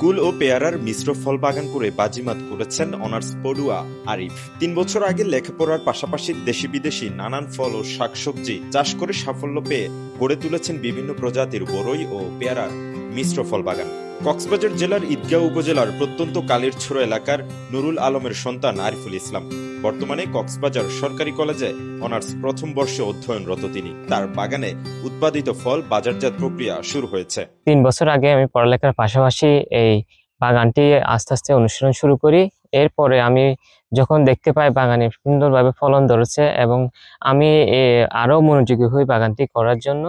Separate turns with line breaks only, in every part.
কুল ও পেয়ারার মিশ্র ফল বাগান করে বাজিমাত করেছেন অনার্স পড়ুয়া আরিফ। ৩ বছর আগে লেখাপড়ার পাশাপাশি দেশি বিদেশি নানান ফল ও শাকসবজি চাষ করে সাফল্য পেয়ে গড়ে তুলেছেন বিভিন্ন প্রজাতির বরই ও পেয়ারার মিশ্র ফল বাগান। কক্সবাজার জেলার ঈদগাঁও উপজেলার প্রত্যন্ত কালীরছড়া এলাকার নুরুল আলমের সন্তান আরিফুল ইসলাম। বর্তমানে কক্সবাজার সরকারি কলেজে অনার্স প্রথম বর্ষে অধ্যয়নরত তিনি। তার বাগানে উৎপাদিত ফল বাজারজাত প্রক্রিয়া শুরু হয়েছে।
৩ বছর আগে আমি পড়ালেখার পাশাপাশি এই বাগানটি আস্তে আস্তে অনুশীলন শুরু করি। এরপরে আমি যখন দেখতে পাই বাগানে সুন্দরভাবে ফলন ধরেছে এবং আমি আরো মনোযোগী হই বাগানটি করার জন্য।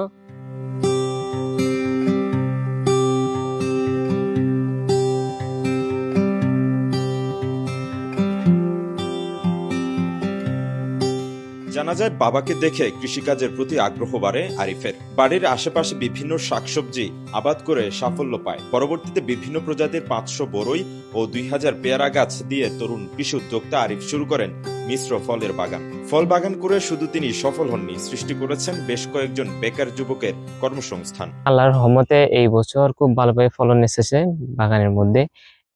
জানা যায় বাবাকে দেখে কৃষিকাজের প্রতি আগ্রহ বাড়ে আরিফের। বাড়ির আশেপাশে বিভিন্ন শাকসবজি আবাদ করে সাফল্য পায়। পরবর্তীতে বিভিন্ন প্রজাতির ৫০০ বরই ও ২০০০ পেয়ারা গাছ দিয়ে তরুণ কৃষি উদ্যোক্তা আরিফ শুরু করেন মিশ্র ফলের বাগান। ফল বাগান করে শুধু তিনি সফল হননি, সৃষ্টি করেছেন বেশ কয়েকজন বেকার যুবকের কর্মসংস্থান।
আল্লাহর রহমতে এই বছর খুব ভালোভাবে ফলন এসেছে বাগানের মধ্যে।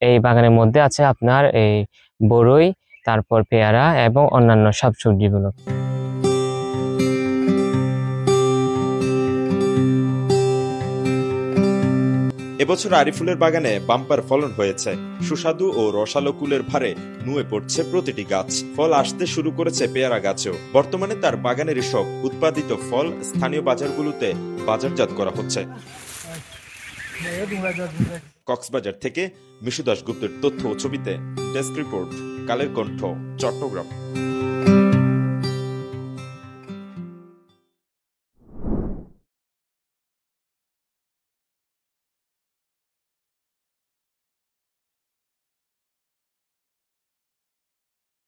এই বাগানের মধ্যে আছে আপনার এই বরই, তারপর পেয়ারা এবং অন্যান্য শাকসবজিগুলো।
এবছর আরিফুলের বাগানে বাম্পার ফলন হয়েছে। সুস্বাদু ও রসালো কুলের ভারে নুয়ে পড়ছে প্রতিটি গাছ। ফল আসতে শুরু করেছে পেয়ারা গাছেও। বর্তমানে তার বাগানের এসব উৎপাদিত ফল স্থানীয় বাজারগুলোতে বাজারজাত করা হচ্ছে। কক্সবাজার থেকে মিশু দাশগুপ্তের তথ্য ও ছবিতে ডেস্ক রিপোর্ট, কালের কণ্ঠ, চট্টগ্রাম।